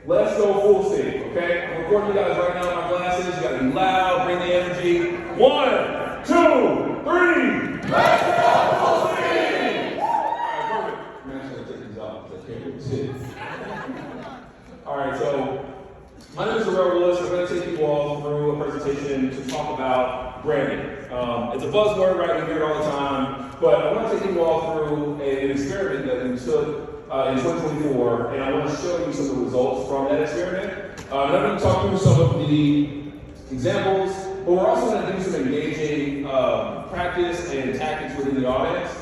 Let's go full steam, okay? I'm recording you guys right now in my glasses. You gotta be loud, bring the energy. 1, 2, 3. Let's go full steam! Alright, perfect. I'm actually gonna take these off because I can't really see. Alright, so my name is Darrell Willis. I'm going to take you all through a presentation to talk about branding. It's a buzzword, right? We hear it all the time. But I want to take you all through an experiment that we took in 2024, and I want to show you some of the results from that experiment. I'm going to talk through some of the examples, but we're also going to do some engaging practice and tactics within the audience.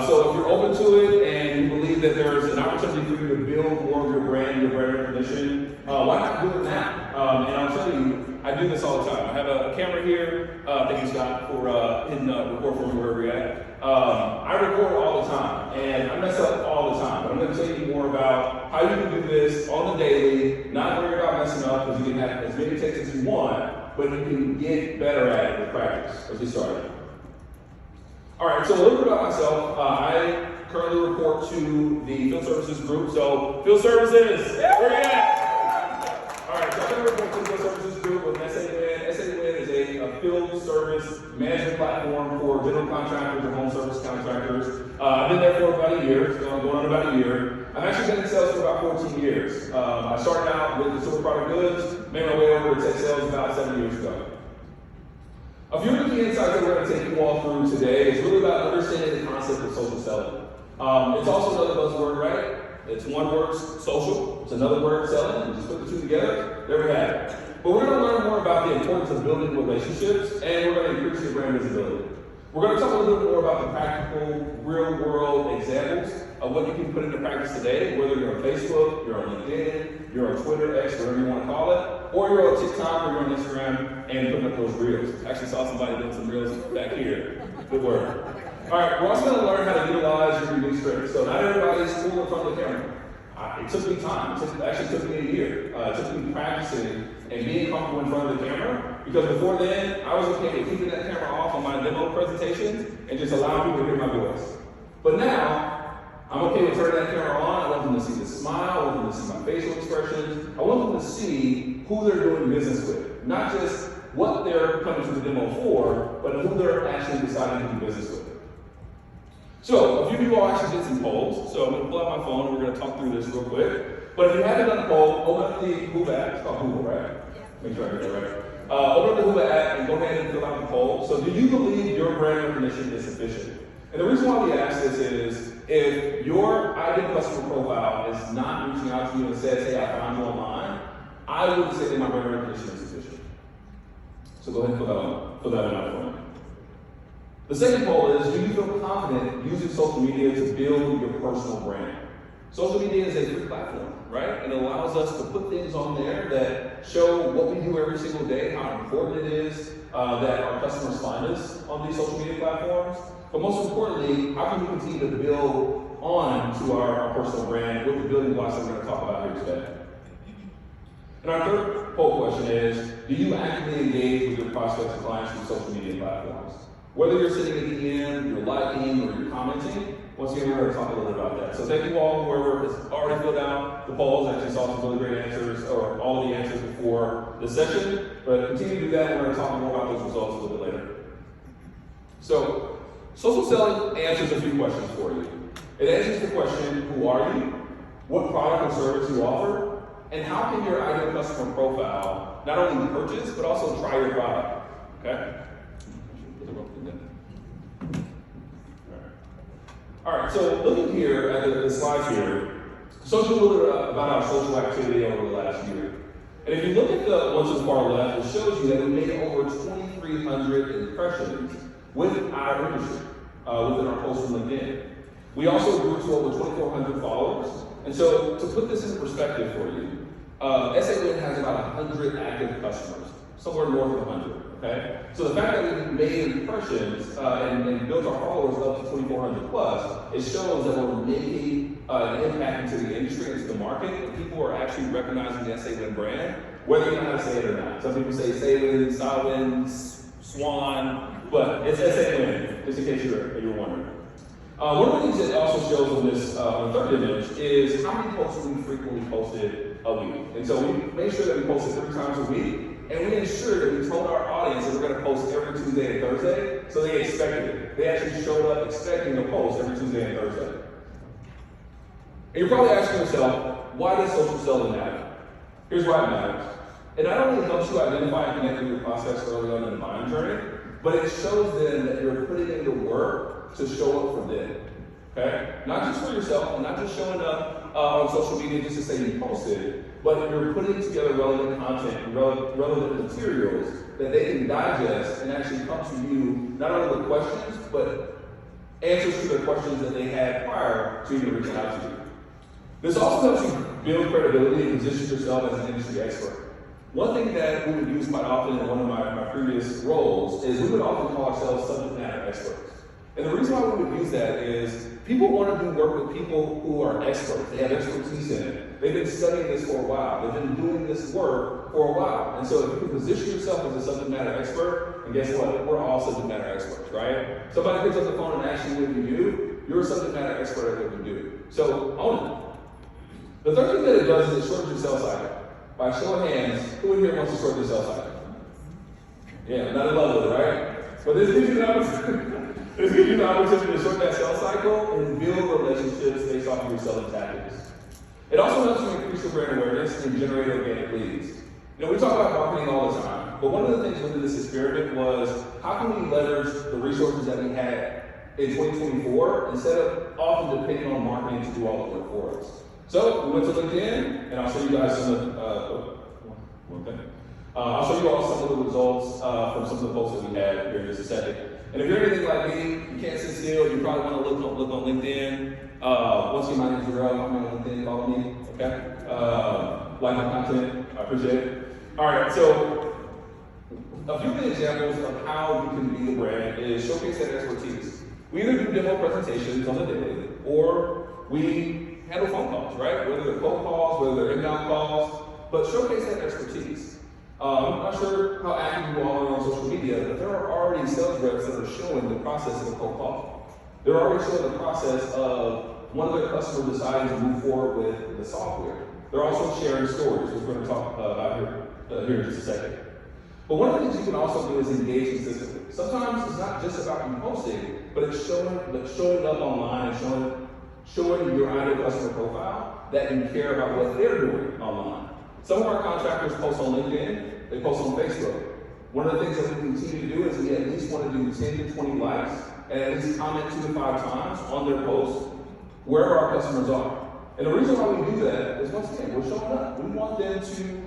So if you're open to it and you believe that there's an opportunity for you to build more of your brand recognition, why not do it now? And I'll tell you, I do this all the time. I have a camera here, thank you Scott for hitting record for me wherever you're at. I record all the time and I mess up all the time, but I'm going to tell you more about how you can do this on the daily, not worry about messing up because you can have as many takes as you want, but you can get better at it with practice. Let's get started. All right, so a little bit about myself. I currently report to the field services group. So, field services, where are you at? All right, so I report to the field services group with SA-WIN. SA-WIN is a field service management platform for general contractors and home service contractors. I've been there for about a year, so I'm going on about a year. I've actually been in sales for about 14 years. I started out with consumer product goods, made my way over to tech sales about 7 years ago. A few of the key insights that we're going to take you all through today is really about understanding the concept of social selling. It's also another buzzword, right? It's one word, social. It's another word, selling. You just put the two together, there we have it. But we're going to learn more about the importance of building relationships, and we're going to increase your brand visibility. We're going to talk a little bit more about the practical, real-world examples of what you can put into practice today, whether you're on Facebook, you're on LinkedIn, you're on Twitter, X, whatever you want to call it, or you're on TikTok, or you're on Instagram, and putting up those reels. Actually saw somebody doing some reels back here. Good work. All right, we're also going to learn how to utilize your unique strengths. So not everybody's cool in front of the camera. It took me time. It actually took me a year. It took me practicing and being comfortable in front of the camera, because before then, I was okay with keeping that camera off on my demo presentations and just allowing people to hear my voice. But now, I'm okay with turning that camera on. I want them to see the smile. I want them to see my facial expressions. I want them to see who they're doing business with. Not just what they're coming to the demo for, but who they're actually deciding to do business with. So, a few people actually did some polls. So I'm going to pull out my phone and we're going to talk through this real quick. But if you haven't done a poll, open up the Who app. It's called Google, right? Make sure I get that right. Open up the Who app and go ahead and fill out the poll. So do you believe your brand recognition is sufficient? And the reason why we ask this is, if your ideal customer profile is not reaching out to you and says, hey, I found you online, I wouldn't say that my brand recognition is sufficient. So go ahead and fill that one out for me. The second poll is, do you feel confident using social media to build your personal brand? Social media is a free platform, right? And it allows us to put things on there that show what we do every single day, how important it is that our customers find us on these social media platforms. But most importantly, how can we continue to build on to our personal brand with the building blocks that we're going to talk about here today? And our third poll question is, do you actively engage with your prospects and clients through social media platforms? Whether you're sitting at the end, you're liking, or you're commenting, once again, we're going to talk a little bit about that. So thank you all, whoever has already filled out the polls. Actually saw some really great answers, or all of the answers before this session. But continue to do that, and we're going to talk more about those results a little bit later. So, social selling answers a few questions for you. It answers the question, who are you? What product or service you offer? And how can your ideal customer profile not only purchase, but also try your product? Okay? All right, so looking here at the slides here, so a little bit about our social activity over the last year. And if you look at the one to the far left, it shows you that we made over 2,300 impressions with our industry, within our post from LinkedIn. We also grew to over 2,400 followers. And so to put this in perspective for you, SA-WIN has about 100 active customers, somewhere north of 100. Okay? So the fact that we made impressions and built our followers up to 2,400 plus, it shows that we're making an impact into the industry, into the market, and people are actually recognizing the SA-WIN brand, whether you know how to say it or not. Some people say SA-WIN, SA-WIN, Swan, but it's SA-WIN, just in case you're wondering. One of the things that also shows on this third image is how many posts we frequently posted a week. And so we made sure that we posted 3 times a week, and we ensured that we told our audience that we're going to post every Tuesday and Thursday, so they expected it. They actually showed up expecting to post every Tuesday and Thursday. And you're probably asking yourself, why does social selling matter? Here's why it matters. It not only helps you identify and connect with your prospects early on in the buying journey, but it shows them that you're putting in the work to show up for them. Okay? Not just for yourself, and not just showing up on social media just to say you posted, but you're putting together relevant content and relevant materials that they can digest and actually come to you, not only with questions, but answers to the questions that they had prior to even reaching out to you. This also helps you build credibility and position yourself as an industry expert. One thing that we would use quite often in one of my previous roles is we would often call ourselves subject matter experts. And the reason why we would use that is people want to do work with people who are experts. They have expertise in it. They've been studying this for a while. They've been doing this work for a while. And so if you can position yourself as a subject matter expert, and guess what? We're all subject matter experts, right? Somebody picks up the phone and asks you what you do, you're a subject matter expert at what you do. So own it. The third thing that it does is it shortens your sales cycle. By show of hands, who in here wants to shorten the sales cycle? Yeah, not in love with it, right? But this gives you an opportunity, to shorten that sales cycle and build relationships based off of your selling tactics. It also helps you increase your brand awareness and generate organic leads. You know, we talk about marketing all the time, but one of the things within this experiment was how can we leverage the resources that we had in 2024 instead of often depending on marketing to do all the work for us. So we went to LinkedIn, and I'll show you guys some of I'll show you all some of the results from some of the posts that we had here in just a second. And if you're anything like me, you can't sit still. You probably want to look on LinkedIn. Once again, my name's Jarrell. I'm on LinkedIn. Follow me. Okay. Like my content. I appreciate it. All right. So a few of the examples of how you can be a brand is showcase that expertise. We either do demo presentations on the daily, or we handle phone calls, right? Whether they're cold calls, whether they're inbound calls, but showcase that expertise. I'm not sure how active you all are on social media, but there are already sales reps that are showing the process of a cold call. They're already showing the process of one of their customers deciding to move forward with the software. They're also sharing stories, which we're going to talk about here in just a second. But one of the things you can also do is engage consistently. Sometimes it's not just about you posting, but it's showing up online and showing your ideal customer profile that you care about what they're doing online. Some of our contractors post on LinkedIn, they post on Facebook. One of the things that we continue to do is we at least want to do 10 to 20 likes and at least comment 2 to 5 times on their posts wherever our customers are. And the reason why we do that is, once again, we're showing up. We want them to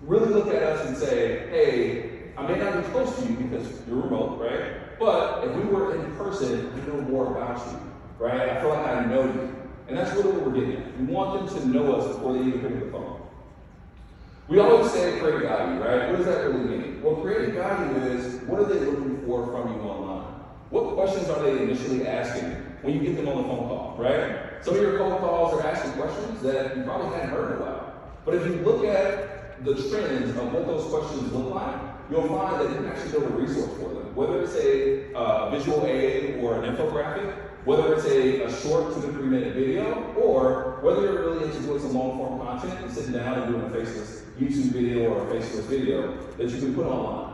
really look at us and say, hey, I may not be close to you because you're remote, right? But if we were in person, we know more about you, right? I feel like I know you. And that's really what we're getting at. We want them to know us before they even pick up the phone. We always say create value, right? What does that really mean? Well, creating value is, what are they looking for from you online? What questions are they initially asking when you get them on the phone call, right? Some of your cold calls are asking questions that you probably hadn't heard in a while. But if you look at the trends of what those questions look like, you'll find that you can actually build a resource for them. Whether it's a visual aid or an infographic, whether it's a short 2 to 3 minute video, or whether you're really into doing some long form content and sitting down and doing a faceless YouTube video or a faceless video that you can put online.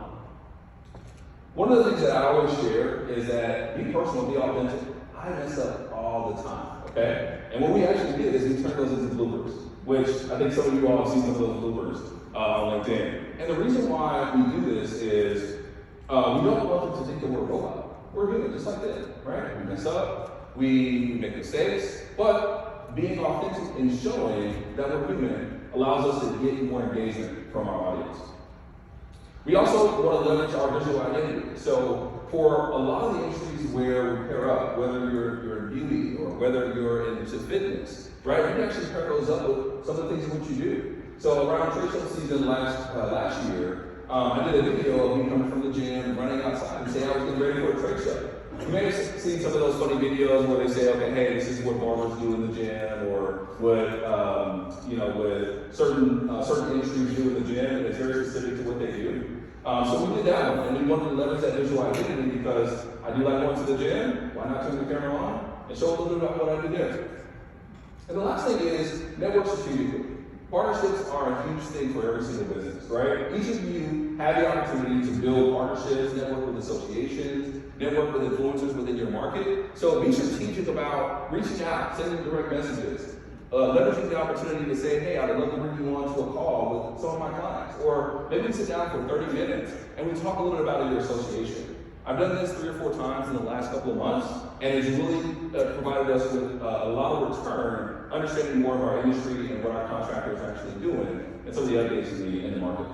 One of the things that I always share is that be personal, be authentic. I mess up all the time, okay? And what we actually did is we turned those into bloopers, which I think some of you all have seen some of those bloopers on LinkedIn. And the reason why we do this is we don't want them to think that we're a robot. We're human, just like them, right? We mess up, we make mistakes, but being authentic and showing that we're human allows us to get more engagement from our audience. We also want to leverage our visual identity. So for a lot of the industries where we pair up, whether you're in beauty or whether you're into fitness, right? You can actually pair those up with some of the things in which you do. So around trade show season last year, I did a video of me coming from the gym, running outside, and saying I was getting ready for a trade show. You may have seen some of those funny videos where they say, okay, hey, this is what barbers do in the gym, or what certain industries do in the gym, and it's very specific to what they do. So we did that one, and we wanted to leverage that visual identity because I do like going to the gym. Why not turn the camera on and show a little bit about what I do there? And the last thing is network strategically. Partnerships are a huge thing for every single business, right? Each of you have the opportunity to build partnerships, network with associations, network with influencers within your market. So be strategic about reaching out, sending direct messages, leveraging the opportunity to say, hey, I'd love to bring you on to a call with some of my clients. Or maybe we sit down for 30 minutes and we talk a little bit about your association. I've done this 3 or 4 times in the last couple of months, and it's really provided us with a lot of return, understanding more of our industry and what our contractors are actually doing, and some of the updates in the market.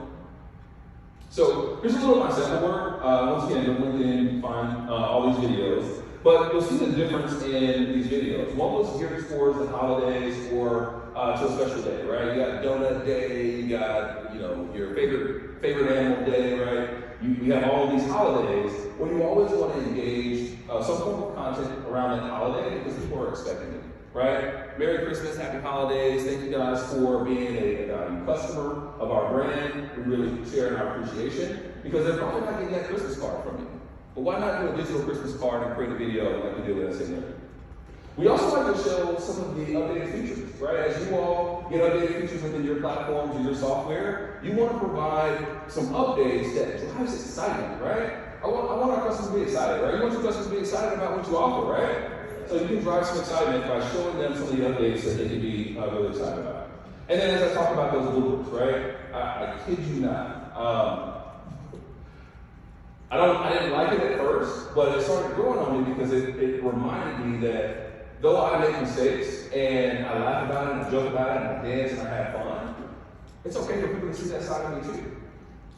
So here's a little of my sample work. Once again, go to LinkedIn, find all these videos. But you'll see the difference in these videos. One was geared towards the holidays or to a special day, right? You got donut day, you got your favorite animal day, right? You have all these holidays where you always want to engage some form of content around that holiday because people are expecting it, right? Merry Christmas, Happy Holidays. Thank you guys for being a customer of our brand. We really share in our appreciation because they're probably not getting that Christmas card from you. But why not do a digital Christmas card and create a video like we did with us in there? We also like to show some of the updated features, right? As you all get updated features within your platforms or your software, you want to provide some updates that drives excitement, right? I want our customers to be excited, right? You want your customers to be excited about what you offer, right? So you can drive some excitement by showing them some of the updates that they can be really excited about. And then as I talk about those bloopers, right? I kid you not. I didn't like it at first, but it started growing on me because it reminded me that though I make mistakes and I laugh about it and I joke about it and I dance and I have fun, it's okay for people to see that side of me too.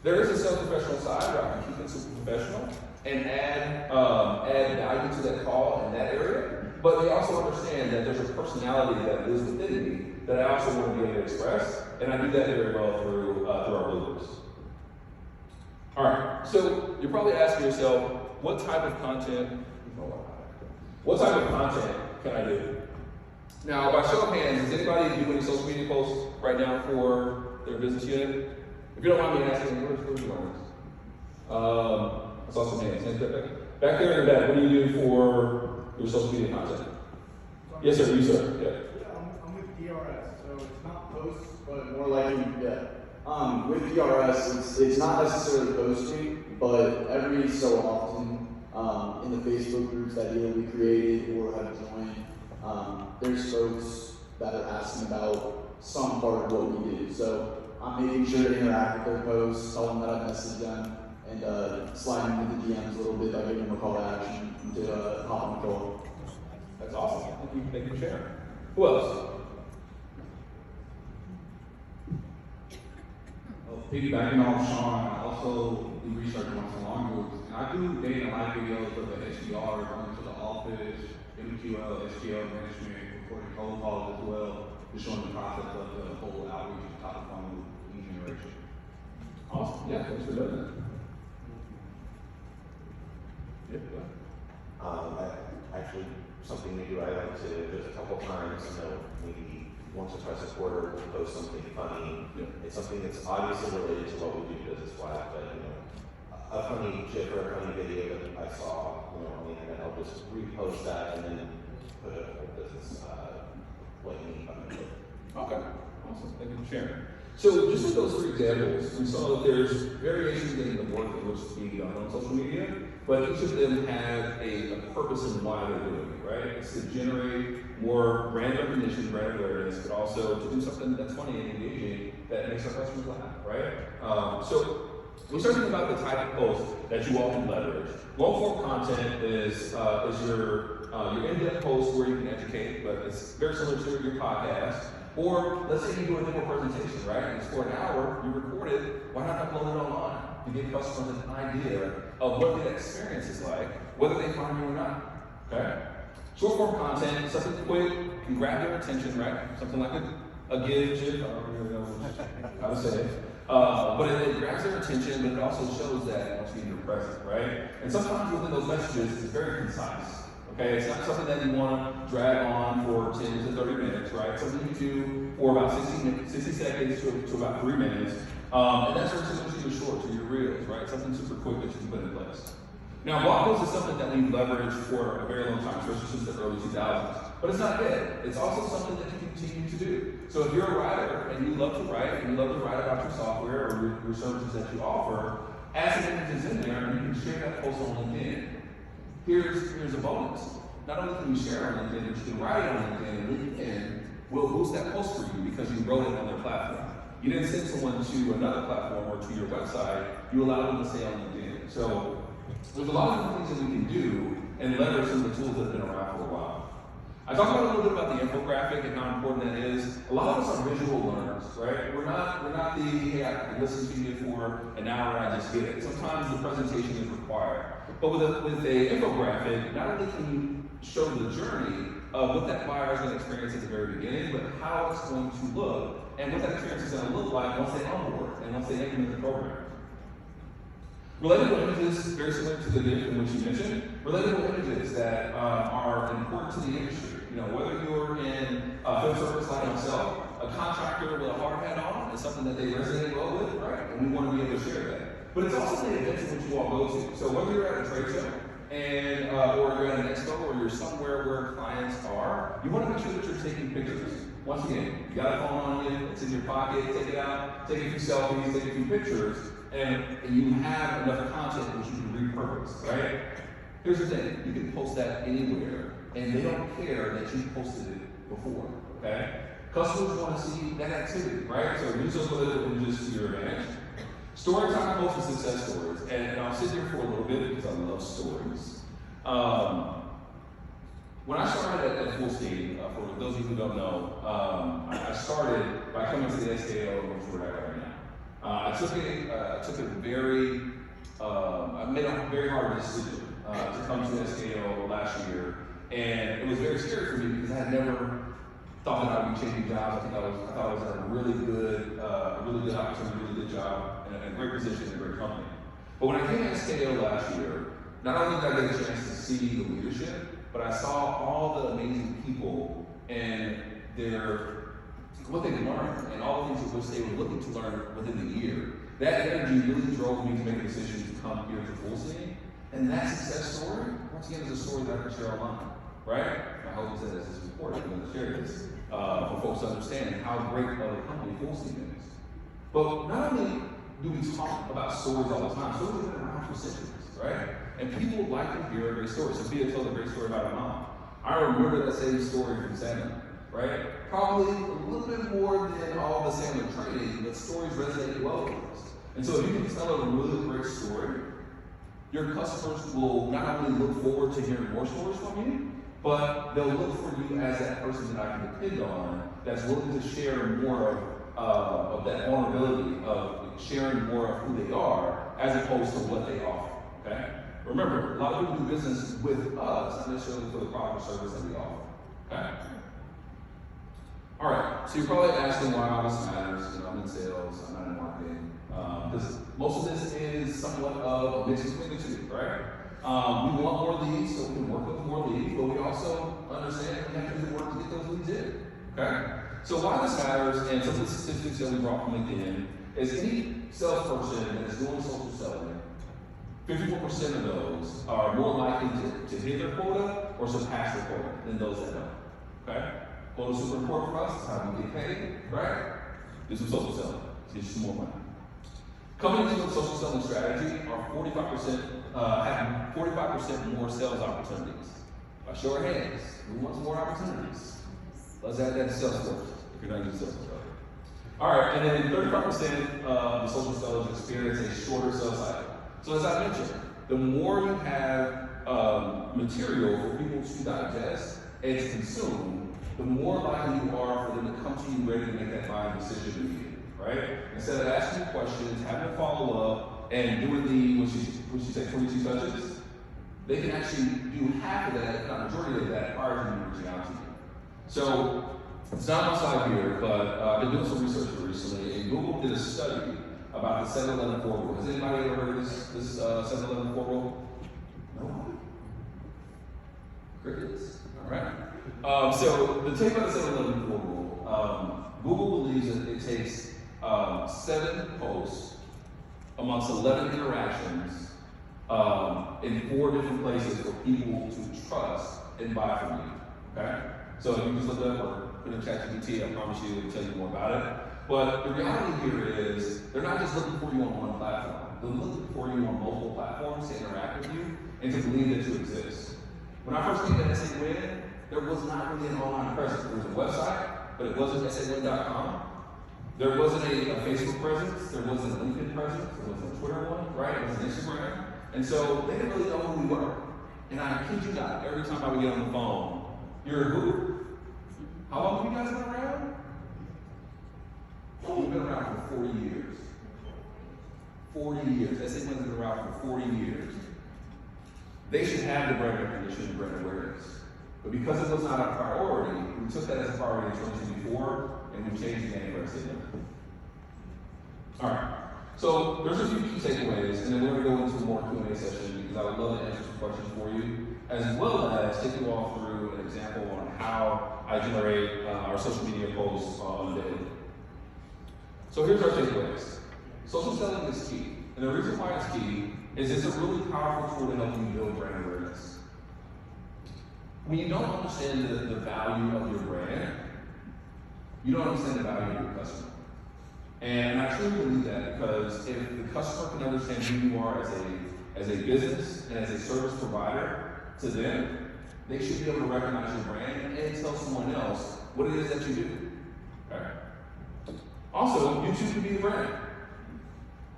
There is a self-professional side where I can keep it super professional and add value to that call in that area, but they also understand that there's a personality that lives within me that I also want to be able to express, and I do that very well through our bloopers. All right, so you're probably asking yourself, what type of content can I do? Now, by show of hands, does anybody do any social media posts right now for their business unit? If you don't mind me asking, where's your hands? I saw some hands. Back there in the back, what do you do for your social media content? Yes, sir. You, sir. Yeah, I'm with DRS, so it's not posts, but more like with DRS, it's not necessarily posting, but every so often in the Facebook groups that either we created or have joined, there's folks that are asking about some part of what we do. So I'm making sure to interact with their posts, tell them that I messaged them, and slide them into the DMs a little bit by giving them a call to action to hop on the call. That's awesome. Thank you for sharing. Who else? Piggybacking off Sean, I also do research on salon groups, and I do day in the life videos of the SDR, going to the office, MQL, SQL management, recording cold calls as well, just showing the process of the whole outreach and top of funnel lead generation. Awesome. Yeah, thanks for doing that. Actually, something we do, I like to just a couple times, maybe once or twice a quarter, we'll post something funny. Yeah. It's something that's obviously related to what we do business-wise, but a funny GIF or a funny video that I saw, on the internet, I'll just repost that and then put a business link on it. Okay. Awesome. Thank you for sharing. So just with those 3 examples, we saw that there's variations in the work in which is being done on social media, but each of them have a purpose in why they're doing it, right? It's to generate more brand recognition, brand awareness, but also to do something that's funny and engaging that makes our customers laugh, right? So we start thinking about the type of post that you all can leverage. Long-form content is your in-depth post where you can educate, but it's very similar to your podcast. Or let's say you do a demo presentation, right? And it's for an hour, you record it, why not upload it online to give customers an idea of what the experience is like, whether they find you or not, okay? Short form content, something quick, can grab their attention, right? Something like a GIF, I don't really know how to say it. But it grabs their attention, but it also shows that once you're present, right? And sometimes within those messages, it's very concise. Okay, it's not something that you want to drag on for 10 to 30 minutes, right? Something you do for about 60 seconds to about 3 minutes. And that's what to your shorts or your reels, right? Something super quick that you can put in place. Now, blog posts is something that we've leveraged for a very long time, especially since the early 2000s. but it's not dead. It's also something that you continue to do. So if you're a writer and you love to write, and you love to write about your software or your services that you offer, add some images in there and you can share that post on LinkedIn. Here's a bonus. Not only can you share on LinkedIn, but you can write it on LinkedIn, and LinkedIn will boost that post for you because you wrote it on their platform. You didn't send someone to another platform or to your website, you allowed them to stay on LinkedIn. So there's a lot of different things that we can do and leverage some of the tools that have been around for a while. I talked about a little bit about the infographic and how important that is. A lot of us are visual learners, right? We're not the, hey, I can listen to you for an hour and I just get it. Sometimes the presentation is required. But with a infographic, not only can you show the journey of what that buyer is going to experience at the very beginning, but how it's going to look and what that experience is going to look like once they onboard and once they implement the program. Relatable images, very similar to the video in which you mentioned, relatable images that are important to the industry. You know, whether you're in field service like myself, a contractor with a hard hat on is something that they resonate well with, right? And we want to be able to share that. But it's also the events in which you all go to. So whether you're at a trade show and or you're at an expo or you're somewhere where clients are, you want to make sure that you're taking pictures. Once again, you got a phone on you, it's in your pocket, take it out, take a few selfies, take a few pictures, and you have enough content which you can repurpose, right? Here's the thing, you can post that anywhere, and they don't care that you posted it before, okay? Customers want to see that activity, right? So use those little images to your advantage. Story time posts and success stories, and I'll sit here for a little bit because I love stories. When I started at Fullsteam, for those of you who don't know, I started by coming to the SKO, which we're at right now. I made a very hard decision to come to SKO last year, and it was very scary for me because I had never thought that I would be changing jobs. I thought I was at a really good opportunity, really good job, and a great position in a great company. But when I came to SKO last year, not only did I get a chance to see the leadership, but I saw all the amazing people and what they learned and all the things in which they were looking to learn within the year. That energy really drove me to make a decision to come here to Fullsteam. And that success story, once again, is a story that I can share online, right? My hope is that this is important. I'm going to share this for folks to understand how great of a company Fullsteam is. But not only do we talk about stories all the time, stories have been around for centuries, right? And people like to hear a great story. Sophia told a great story about her mom. I remember that same story from salmon, right? Probably a little bit more than all the salmon training, but stories resonate well with us. And so if you can tell a really great story, your customers will not only look forward to hearing more stories from you, but they'll look for you as that person that I can depend on that's willing to share more of that vulnerability, of sharing more of who they are, as opposed to what they offer, okay? Remember, a lot of people do business with us, not necessarily for the product or service that we offer, okay? All right, so you're probably asking why all this matters. You know, I'm in sales, I'm not in marketing. Because most of this is somewhat of a mix between the two, right? We want more leads, so we can work with more leads, but we also understand that we have to do work to get those leads in, okay? So why this matters, and some of the statistics that we brought from LinkedIn, is any salesperson that is doing social selling, 54% of those are more likely to hit their quota or surpass their quota than those that don't, okay? Quota is super important for us, it's how we get paid, right? Do some social selling, get you some more money. Companies with social selling strategy are 45% have 45% more sales opportunities. By show of hands, who wants more opportunities? Let's add that to Salesforce if you're not using Salesforce. All right, and then 35% of the social sellers experience a shorter sales cycle. So as I mentioned, the more you have material for people to digest and to consume, the more likely you are for them to come to you ready to make that buying decision immediately, right? Instead of asking questions, having a follow-up, and doing the, what she said, 22 touches, they can actually do half of that, if not majority of that, prior to you reaching out to you. So, it's not on my slide here, but I've been doing some research recently, and Google did a study about the 7-11-4 rule. Has anybody ever heard of this 7-11-4 rule? No? Crickets? All right. So the take about the 7-11-4 rule, Google believes that it takes 7 posts amongst 11 interactions in 4 different places for people to trust and buy from you. Okay? So if you just look up or put in ChatGPT, I promise you it'll tell you more about it. But the reality here is they're not just looking for you on one platform. They're looking for you on multiple platforms to interact with you and to believe that you exist. When I first came to SAWin, there was not really an online presence. There was a website, but it wasn't SAWin.com. There wasn't a Facebook presence. There wasn't a LinkedIn presence. There wasn't a Twitter one, right? It was an Instagram. And so they didn't really know who we were. And I kid you not, every time I would get on the phone, you're who? How long have you guys been around? We've been around for 40 years. 40 years. SAWin's been around for 40 years. They should have the brand recognition and brand awareness. But because it was not a priority, we took that as a priority in 2024, and we changed the name for SAWin. All right. So there's a few key takeaways, and then we're going to go into a more Q&A session because I would love to answer some questions for you, as well as take you all through an example on how I generate our social media posts on a daily. So here's our takeaways. Social selling is key, and the reason why it's key is it's a really powerful tool to help you build brand awareness. When you don't understand the value of your brand, you don't understand the value of your customer. And I truly believe that because if the customer can understand who you are as a business and as a service provider to them, they should be able to recognize your brand and tell someone else what it is that you do. Okay? Also, YouTube can be the brand.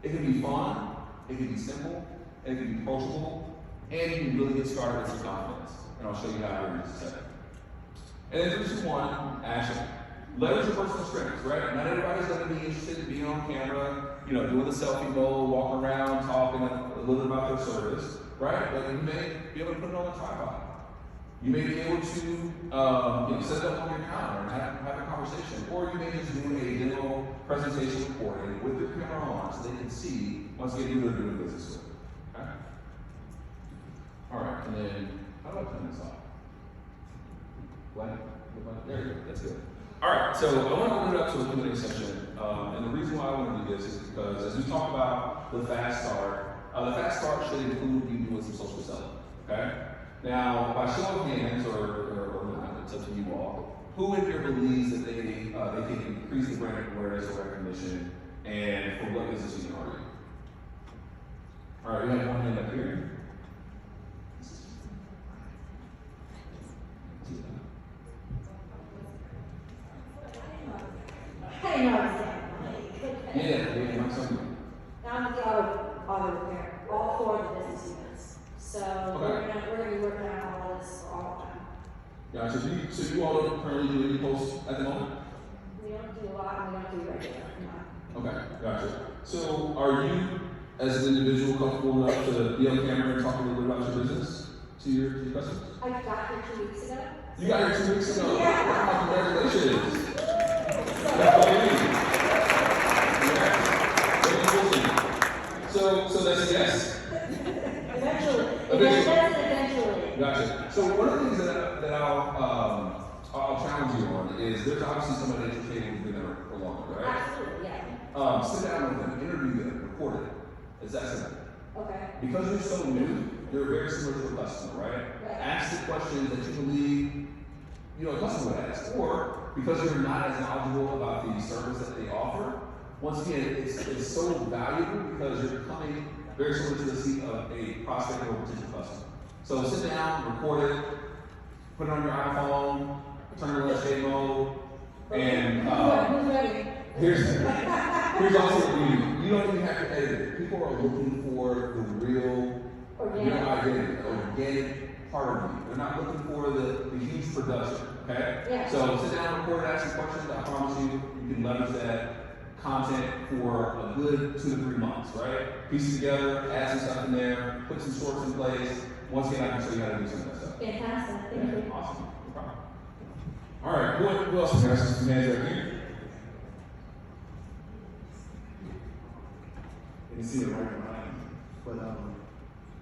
It can be fun, it can be simple, and it can be approachable, and you can really get started with some confidence. And I'll show you how in just a second. And then 3, 2, 1, action. Leverage your personal strengths, right? Not everybody's going to be interested in being on camera, doing the selfie mode, walking around, talking a little bit about their service, right? But you may be able to put it on a tripod. You may be able to set it up on your counter and have a conversation. Or you may just do a demo presentation recording with your camera on so they can see once again who they're doing business with. Okay? All right, and then how do I turn this off? Blank? There you go, that's good. All right, so I want to open it up to a Q&A session, and the reason why I want to do this is because as we talk about the fast start should include you doing some social selling, okay? Now, by show of hands or not, it's up to you all, who in here believes that they can increase the brand awareness or recognition, and for what business unit are you? All right, we have one hand up here. I didn't know I was there. Yeah, I'm sorry. I'm the auto repair, all 4 of the business units. So we're gonna be working on all of this for all of them. Gotcha. So you all don't currently do any posts at the moment? We don't do a lot and we don't do regular, no. Okay, gotcha. So are you, as an individual, comfortable enough to be on camera and talk a little bit about your business to your customers? I got here 2 weeks ago. You got here 2 weeks ago? Yeah. Congratulations. So that's a yes? Eventually. Eventually. Gotcha. So one of the things that I'll challenge you on is there's obviously somebody at your table who's been there for longer, right? Absolutely, yeah. Sit down with them, interview them, record it. It's that simple. Okay. Because you're so new, you're very similar to a customer, right? Ask the questions that you believe a customer would ask. Or because you're not as knowledgeable about the service that they offer, once again, it's so valuable because you're coming very similar to the seat of a prospect or potential customer. So sit down, record it, put it on your iPhone, turn it on shade mode, and Who's ready? here's also the beauty. You don't even have to edit it. People are looking for the real identity, the organic part of you. They're not looking for the huge production, okay? Yeah. So sit down, record it, ask some questions. I promise you can leverage that content for a good 2 to 3 months, right? Piece it together, add some stuff in there, put some shorts in place. Once again, I can show you how to do some of that stuff. Fantastic, thank you. Awesome. No problem. All right, who else is there? Some hands right here. You can see it right behind me. But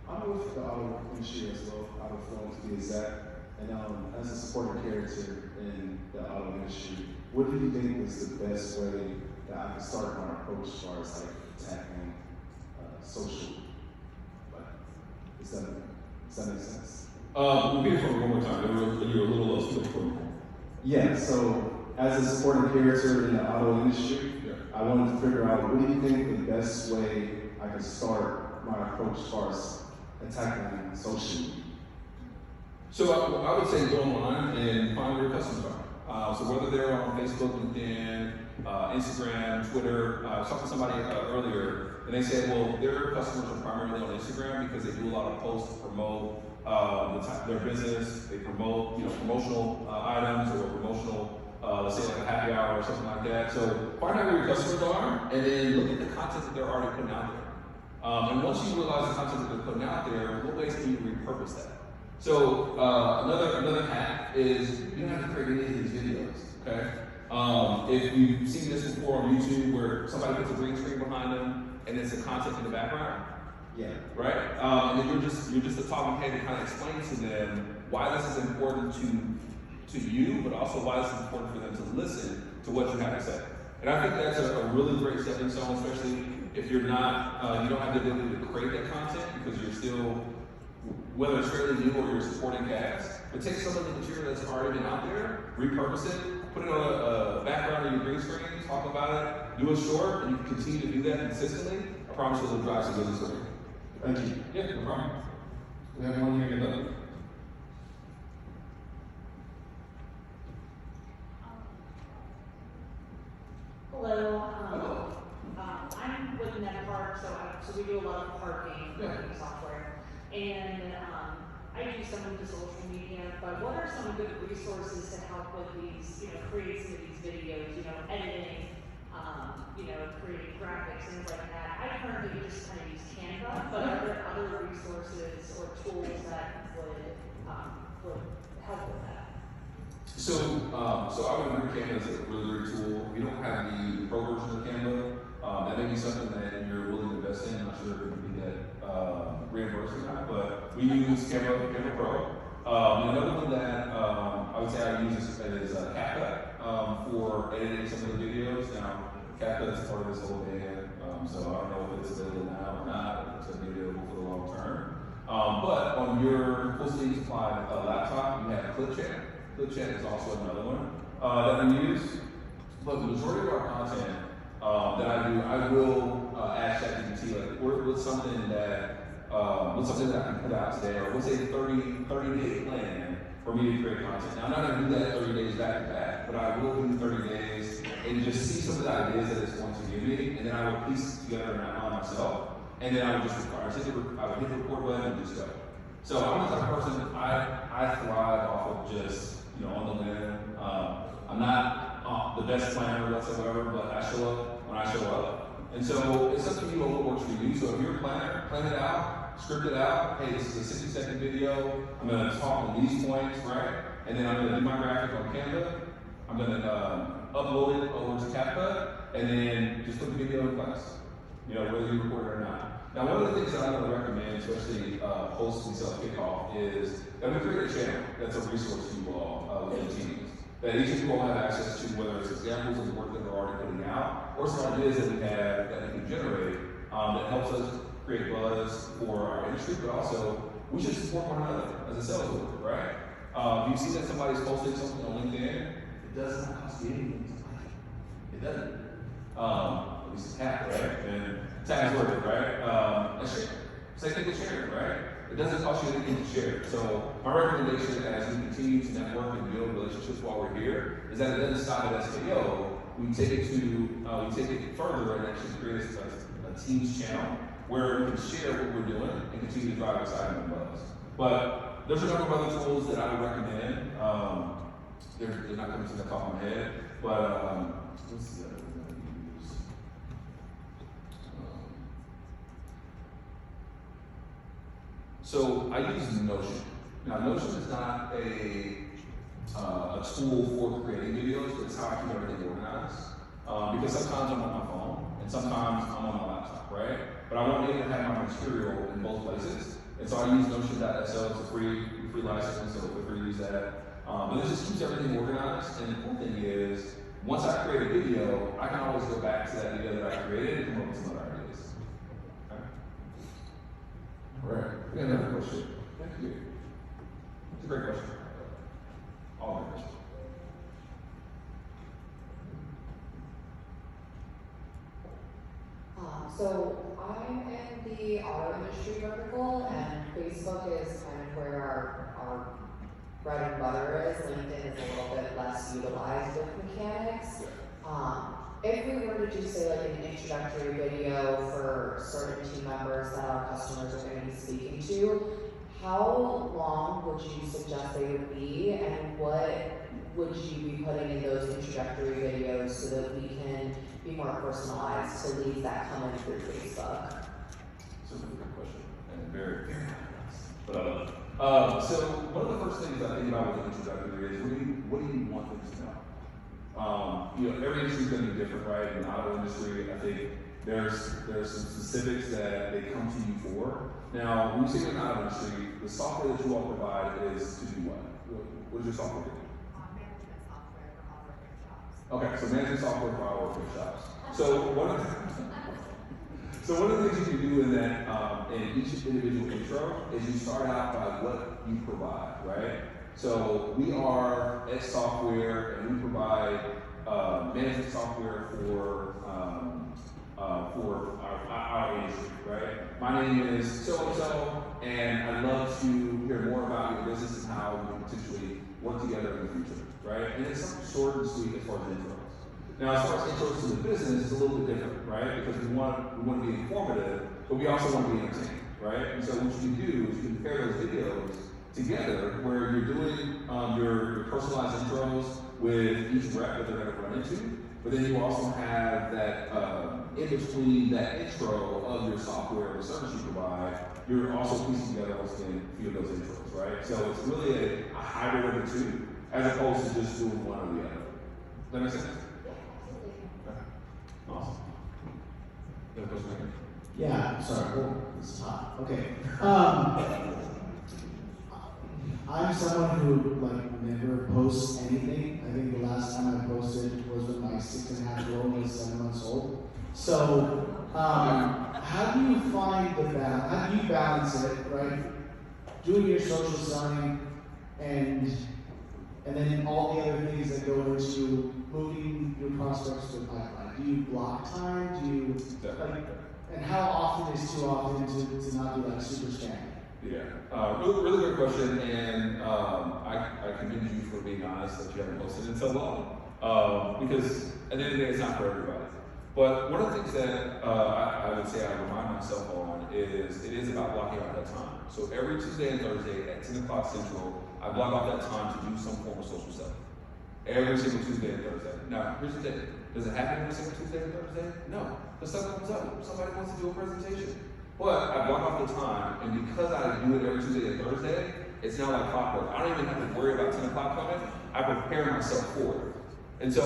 I'm with the auto industry as well, auto flowing to be exact. And as a supporting character in the auto industry, what do you think is the best way that I can start my approach as far as like attacking social? Does that make sense? Repeat it for me one more time. You were a little low. Yeah, so as a supporting character in the auto industry, Yeah. I wanted to figure out what do you think the best way I can start my approach as far as attacking social media? So I would say go online and find where your customers are. So whether they're on Facebook, LinkedIn, Instagram, Twitter, I was talking to somebody earlier, and they said, well, their customers are primarily on Instagram because they do a lot of posts to promote their business. They promote, promotional items or promotional, let's say like a happy hour or something like that. So find out where your customers are, and then look at the content that they're already putting out there. And once you realize the content that they're putting out there, what ways can you repurpose that? So another hack is you don't have to create any of these videos, okay? If you've seen this before on YouTube where somebody puts a green screen behind them and it's the content in the background, Yeah. right? And then you're just a talking head to kind of explain to them why this is important to you, but also why this is important for them to listen to what you have to say. And I think that's a really great stepping stone, especially if you're not, you don't have the ability to create that content because you're still, whether it's fairly new or you're supporting cast, but take some of the material that's already been out there, repurpose it, put it on a background of your green screen, talk about it, do it short, and you can continue to do that consistently. I promise you'll drive some business for you. Thank you. Yeah, no problem. We have one here in the Hello. I'm with NetPark, so we do a lot of parking software, and I do some of the social media. But what are some good resources to help with these? Create some of these videos. Editing. Creating graphics and things like that. I currently just kind of use Canva, but are there other resources or tools that would help with that? So I would agree Canva is a really great tool. We don't have the pro version of Canva. That may be something that you're willing to invest in. I'm not sure if it would be that reimbursed or not, but we use Canva Pro. Another one that I would say I use is CapCut for editing some of the videos. Now, CapCut is part of this whole band, so I don't know if it's available now or not, if it's going to be available for the long term. But on your Fullsteam supplied laptop, you have ClipChat. ClipChat is also another one that we use. But the majority of our content that I will ask ChatGPT, like, what's something that I can put out today, or what's a 30-day plan for me to create content. Now, I'm not going to do that 30 days back to back, but I will do 30 days and just see some of the ideas that it's going to give me, and then I will piece it together in my mind myself, and then I would just record. I would hit the record button and just go. So I'm the type of person, I thrive off of just, on the limb. I'm not the best planner whatsoever, but I show up when I show up. And so it's up to you on what works for you. So if you're a planner, plan it out, script it out. Hey, this is a 60-second video. I'm going to talk on these points, right? And then I'm going to do my graphic on Canva. I'm going to upload it over to CapCut, and then just put the video in class, whether you record it or not. Now, one of the things that I'm going to recommend, especially post and self kickoff, is that we create a channel that's a resource to you all within teams. That each of you all have access to, whether it's examples of the work that we're already putting out, or some ideas that we have that we can generate that helps us create buzz for our industry, but also we should support one another as a sales worker, right? If you see that somebody's posting something on LinkedIn, it does not cost you anything to like it. It doesn't. At least it's half, right? And time's worth it, right? Let's share. Same thing with sharing, right? It doesn't cost you anything to share. So my recommendation as we continue to network and build relationships while we're here is that it doesn't stop at SKO. We take it further and actually create a team's channel where we can share what we're doing and continue to drive excitement and buzz. But there's a number of other tools that I would recommend. They're not coming to the top of my head, but let's see. So I use Notion. Now Notion is not a tool for creating videos, but it's how I keep everything organized. Because sometimes I'm on my phone, and sometimes I'm on my laptop, right? But I want to be able to have my material in both places. And so I use Notion.so, it's a free license, so feel free to use that. But it just keeps everything organized, and the cool thing is, once I create a video, I can always go back to that video that I created and come up with some other ideas. Okay? All right, we got another question. Thank you. It's a great question. All great questions. So I'm in the auto industry vertical, and Facebook is kind of where our bread and butter is. LinkedIn is a little bit less utilized with mechanics. If we were to do, say, like an introductory video for certain team members that our customers are going to be speaking to, how long would you suggest they would be, and what would you be putting in those introductory videos so that we can be more personalized to leads that come in through Facebook? So that's a good question, and very, very nice. But I love it. So one of the first things I think about with introductory is what do you want them to know? Every industry is going to be different, right? In the auto industry, I think there's some specifics that they come to you for. Now, when you say in the auto industry, the software that you all provide is to do what? What does your software do? Management software for auto repair shops. Okay, so management software for auto repair shops. So one of the things you can do in that, in each individual intro is you start out by what you provide, right? So we are X Software, and we provide management software for our industry, right? My name is so-and-so, and I'd love to hear more about your business and how we can potentially work together in the future, right? And it's something short and sweet as far as intros. Now, as far as intros to the business, it's a little bit different, right? Because we want to be informative, but we also want to be entertaining, right? And so what you can do is you can pair those videos together where you're doing your personalized intros with each rep that they're going to run into, but then you also have that in between that intro of your software or the service you provide, you're also piecing together a few of those intros, right? So it's really a hybrid of the two, as opposed to just doing one or the other. Does that make sense? Awesome. You have a question? Yeah, sorry. Oh, this is hot. Okay. I'm someone who never posts anything. I think the last time I posted was when my 6.5-year-old was 7 months old. So, how do you find the balance? How do you balance it, right? Doing your social selling and then all the other things that go into moving your prospects to the pipeline. Do you block time? Do you and how often is too often to not be super spammy? Yeah, really good question, and I commend you for being honest that you haven't posted in so long, because at the end of the day, it's not for everybody. But one of the things that I would say I remind myself on is it is about blocking out that time. So every Tuesday and Thursday at 10 o'clock Central, I block out that time to do some form of social selling. Every single Tuesday and Thursday. Now, here's the thing. Does it happen every single Tuesday and Thursday? No. The stuff comes up. Somebody wants to do a presentation. But I block off the time, and because I do it every Tuesday and Thursday, it's now like clockwork. I don't even have to worry about 10 o'clock coming. I prepare myself for it. And so,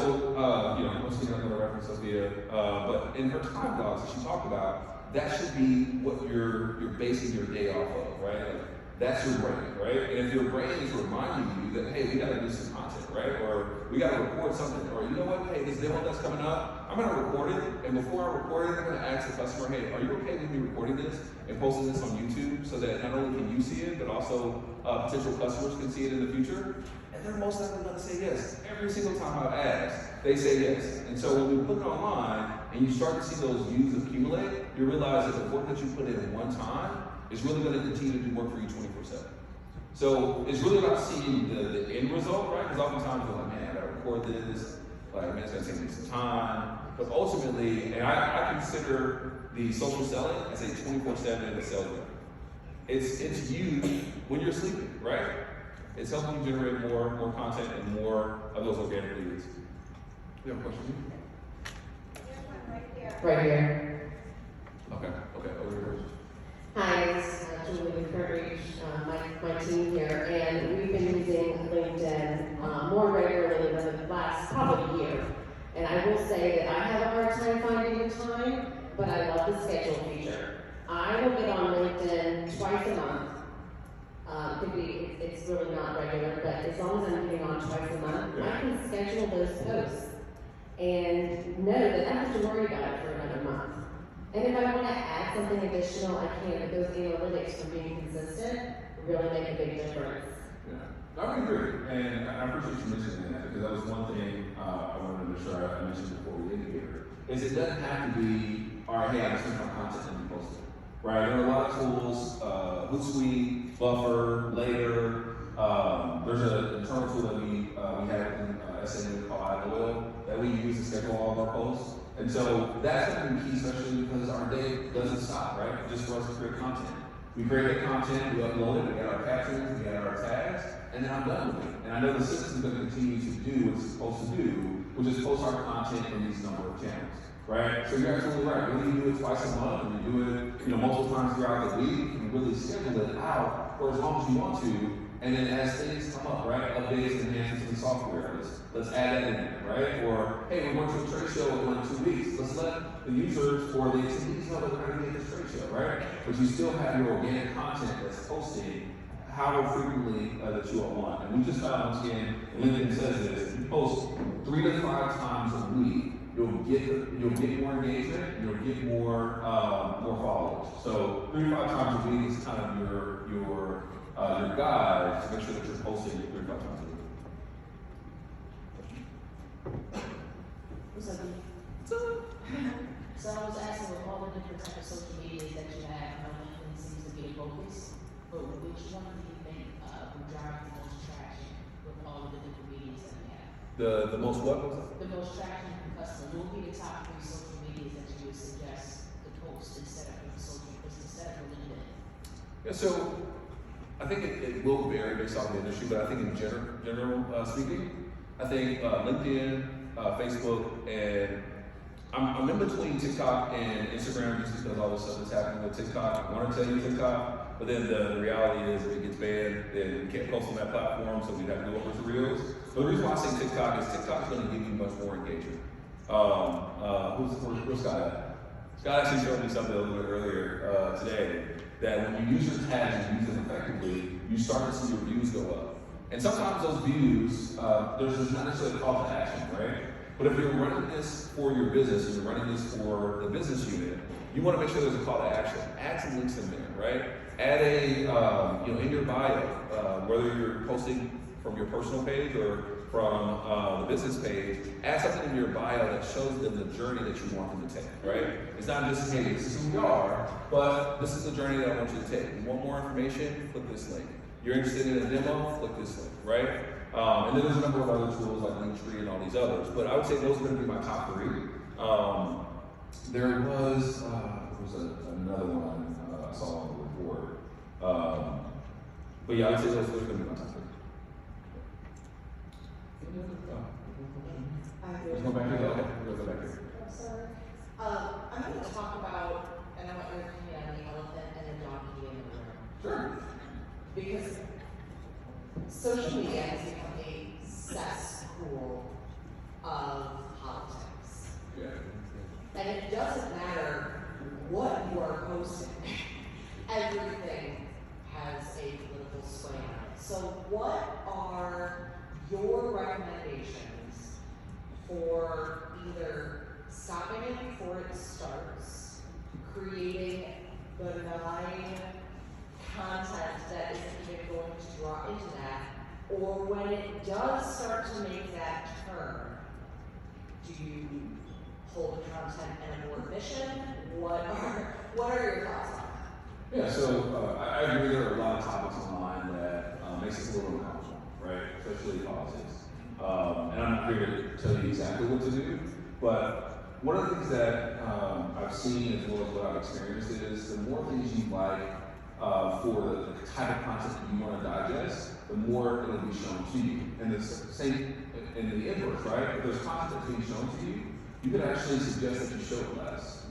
once again, I'm going to reference Sophia, but in her time blogs that she talked about, that should be what you're basing your day off of, right? Like, that's your brain, right? And if your brain is reminding you that, hey, we got to do some content, right? Or we got to record something, or you know what, hey, this demo that's coming up, I'm going to record it, and before I record it, I'm going to ask the customer, hey, are you okay with me recording this and posting this on YouTube so that not only can you see it, but also potential customers can see it in the future? And they're most likely going to say yes. Every single time I've asked, they say yes. And so when we put it online and you start to see those views accumulate, you realize that the work that you put in one time is really going to continue to do work for you 24/7. So it's really about seeing the end result, right? Because oftentimes we're like, man, I got to record this. Like, man, it's going to take me some time. But ultimately, and I consider the social selling as a 24/7 sales rep. It's you when you're sleeping, right? It's helping you generate more content and more of those organic leads. You have a question? There's one right here. Right here. Okay, over here. Hi, this is Julie Kirby, my team here, and we've been using LinkedIn more regularly than the last probably year. And I will say that I have a hard time finding the time, but I love the schedule feature. I will get on LinkedIn twice a month. It's really not regular, but as long as I'm getting on twice a month, I can schedule those posts and know that I don't have to worry about it for another month. And if I want to add something additional, I can, but those analytics from being consistent really make a big difference. Yeah, I would agree, and I appreciate you mentioning that, because that was one thing I wanted to make sure I mentioned before we ended here, is it doesn't have to be all right, hey, I just finished my content and we post it. Right? There are a lot of tools, Hootsuite, Buffer, Later. There's an internal tool that we have in SMU called iOil that we use to schedule all of our posts. And so that's going to be key, especially because our day doesn't stop, right? Just for us to create content. We create the content, we upload it, we get our captions, we get our tags, and then I'm done with it. And I know the system's going to continue to do what it's supposed to do, which is post our content in these number of channels. Right? So you're absolutely right. Whether you do it twice a month, or you do it, multiple times throughout the week, you can really schedule it out for as long as you want to. And then as things come up, right, updates and enhancements in the software, let's add that in there, right? Or hey, we're going to a trade show in like 2 weeks. Let's let the users or the attendees know that we're going to be at this trade show, right? But you still have your organic content that's posting however frequently that you all want. And we just found once again, LinkedIn says this: if you post 3 to 5 times a week, you'll get more engagement, you'll get more followers. So 3 to 5 times a week is kind of your guide to make sure that you're posting 3 to 5 times a week. What's up, D? So I was asking with all the different types of social medias that you have, how LinkedIn seems to be a focus, but which one do you think would drive the most traction with all of the different medias that we have? The most what was that? The most traction from customers. What would be the top 3 social medias that you would suggest to post instead of LinkedIn? Yeah, so I think it will vary based on the industry, but I think in general speaking, I think LinkedIn, Facebook, and I'm in between TikTok and Instagram just because all the stuff that's happening with TikTok. I want to tell you TikTok, but then the reality is if it gets banned, then we can't post on that platform, so we'd have to go over to Reels. But the reason why I say TikTok is TikTok is going to give you much more engagement. Who's Scott at? Scott actually showed me something a little bit earlier today, that when you use your tags and use them effectively, you start to see your views go up. And sometimes those views, there's not necessarily a call to action, right? But if you're running this for your business, and you're running this for the business unit, you want to make sure there's a call to action. Add some links in there, right? Add a, in your bio, whether you're posting from your personal page or from the business page, add something in your bio that shows them the journey that you want them to take, right? It's not just, hey, this is who we are, but this is the journey that I want you to take. You want more information? Click this link. You're interested in a demo? Click this link, right? And then there's a number of other tools like Linktree and all these others, but I would say those are going to be my top 3. There was another one I saw on the report. But yeah, I'd say those are going to be my top 3. Let's go back here. Okay, we'll go back here. Sorry. I'm going to talk about, and I want your opinion on the elephant and the donkey in the room. Sure. Because social media has become a cesspool of politics. Yeah. And it doesn't matter what you are posting, everything has a political sway on it. So what are your recommendations for either stopping it before it starts, creating benign content that isn't even going to draw into that, or when it does start to make that turn, do you hold the content and abort mission? What are your thoughts on that? Yeah, so I agree there are a lot of topics online that makes us a little uncomfortable, right? Especially politics. And I'm not here to tell you exactly what to do, but one of the things that I've seen as well as what I've experienced is the more things you like for the type of content that you want to digest, the more it will be shown to you. And the same in the inverse, right? If there's content that's being shown to you, you could actually suggest that you show it less.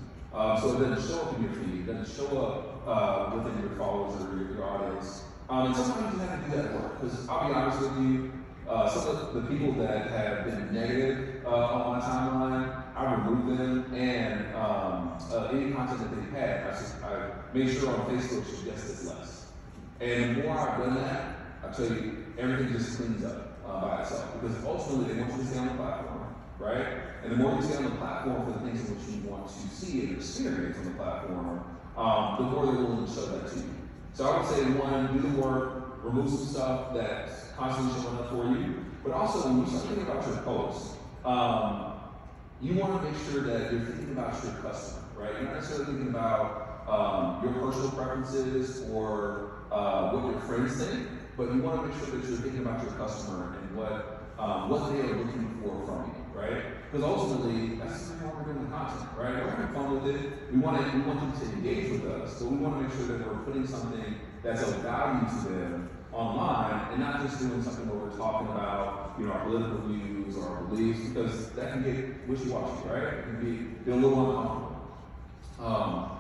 So it doesn't show up in your feed, it doesn't show up within your followers or your audience. And sometimes you have to do that work, because I'll be honest with you, some of the people that have been negative on my timeline, I removed them, and any content that they've had, I made sure on Facebook to suggest this less. And the more I've done that, I tell you, everything just cleans up by itself, because ultimately they want you to stay on the platform, right? And the more you stay on the platform for the things in which you want to see and experience on the platform, the more they're willing to show that to you. So I would say, one, do the work, remove some stuff that's constantly showing up for you, but also when you start thinking about your posts, you want to make sure that you're thinking about your customer, right? You're not necessarily thinking about your personal preferences or what your friends think, but you want to make sure that you're thinking about your customer and what they are looking for from you, right? Because ultimately, that's why we're doing the content, right? We're having fun with it. We want them to engage with us, but we want to make sure that we're putting something that's of value to them online and not just doing something where we're talking about, our political views or our beliefs, because that can get wishy-washy, right? It can be a little uncomfortable.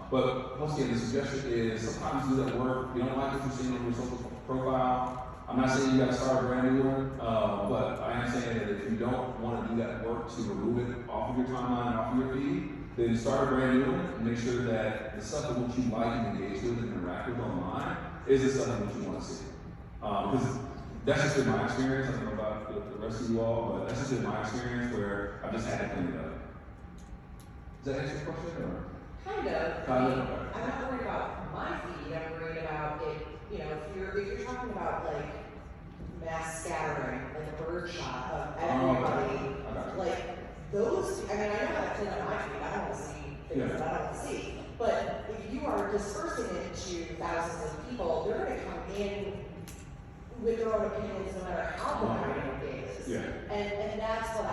But once again, the suggestion is sometimes do that work. You don't like what you're seeing on your social profile. I'm not saying you got to start a brand new one, but I am saying that if you don't want to do that work to remove it off of your timeline, off of your feed, then start a brand new one and make sure that the stuff that what you like and engage with and interact with online is the stuff that you want to see. Because that's just been my experience. I don't know about the rest of you all, but that's just been my experience where I just had to clean it up. Does that answer your question? Or? Kind of. Kind of. I'm not worried about my feed. I'm worried about it. If you're talking about like mass scattering, like a bird shot of everybody, like those. I mean, I know how to clean up my feed. I don't want to see things that I don't want to see. But if you are dispersing it to thousands of people, they're going to come in with their own opinions, no matter how boring it is. Yeah. And that's what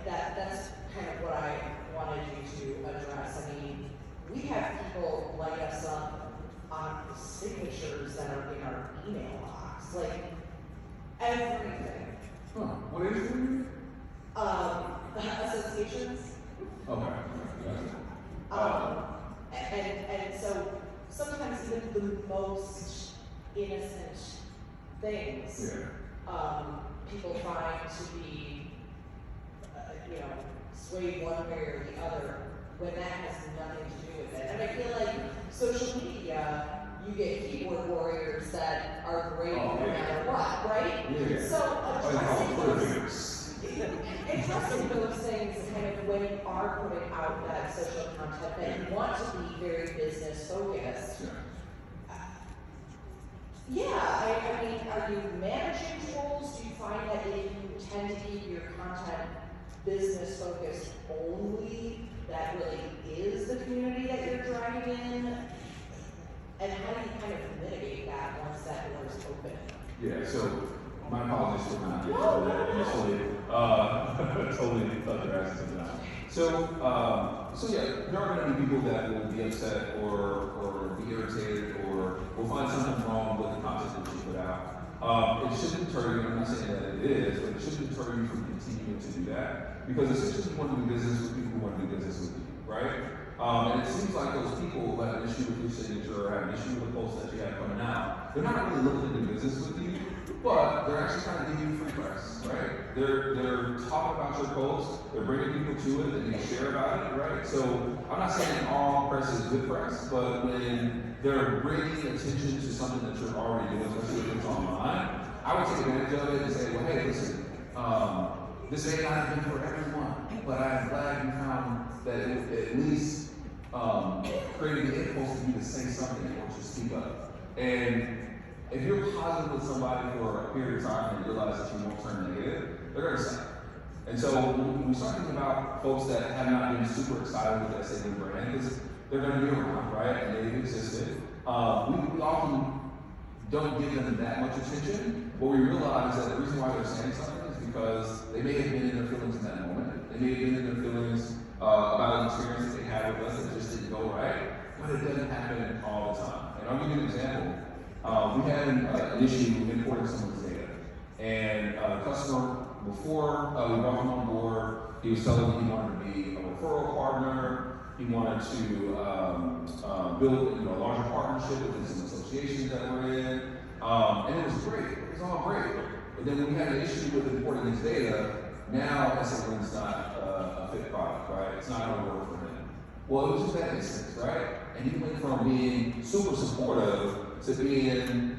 that's kind of what I wanted you to address. I mean, we have people light us up on signatures that are in our email box, like everything. Huh. What is it? Associations. Okay. And so sometimes even the most innocent things, people find to be, swayed one way or the other when that has nothing to do with it. And I feel like social media, you get keyboard warriors that are great no matter what, right? Yeah. So addressing those things kind of when you are putting out that social content that you want to be very business focused. I mean, are you managing tools? Do you find that if you tend to keep your content business focused only, that really is the community that you're driving in? And how do you kind of mitigate that once that door is open? Yeah, so my apologies for not getting to that initially. Totally thought your asses something out. So yeah, there are going to be people that will be upset or be irritated or will find something wrong with the content that you put out. It shouldn't deter you. I'm not saying that it is, but it shouldn't deter you from continuing to do that because essentially you want to do business with people who want to do business with you, right? And it seems like those people who have an issue with your signature or have an issue with the post that you have coming out, they're not really looking to do business with you, but they're actually trying to give you free press, right? They're talking about your post, they're bringing people to it, that you share about it, right? So I'm not saying all press is good press, but when they're bringing attention to something that you're already doing, especially if it's online, I would take advantage of it and say, well, hey, listen, this may not have been for everyone, but I'm glad you found that it at least created the impulse for you to say something or to speak up. And if you're positive with somebody for a period of time and you realize that you won't turn negative, they're going to say. And so when we start thinking about folks that have not been super excited with that same brand, because they're going to be around, right? And they've existed. We often don't give them that much attention, but we realize that the reason why they're saying something is because they may have been in their feelings in that moment. They may have been in their feelings about an experience that they had with us that just didn't go right, but it doesn't happen all the time. And I'll give you an example. We had an issue importing someone's data, and a customer, before we brought him on board, he was telling me he wanted to be a referral partner. He wanted to build a larger partnership with some associations that we're in, and it was great. It was all great. But then when we had an issue with importing his data, now SALIN's not a fit product, right? It's not going to work for him. Well, it was just that instance, right? And he went from being super supportive to being,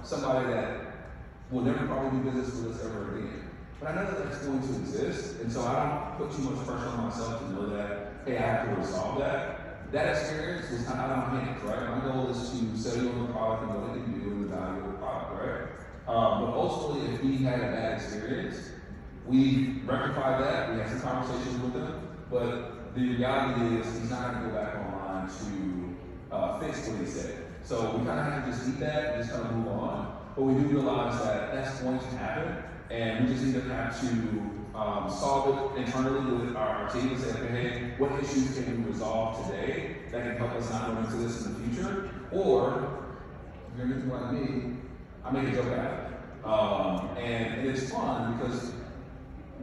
somebody that will never probably do business with us ever again. But I know that that's going to exist, and so I don't put too much pressure on myself to know that, hey, I have to resolve that. That experience was kind of out of my hands, right? My goal is to sell you on the product and what it can do and the value of the product, right? But ultimately, if he had a bad experience, We rectified that, we had some conversations with him, but the reality is he's not gonna go back online to fix what he said. So we kind of have to just eat that and just kind of move on. But we do realize that that's going to happen, and we just either have to solve it internally with our team and say, okay, hey, what issues can we resolve today that can help us not run into this in the future? Or, if you're anything like me, I make a joke out of it. And it's fun because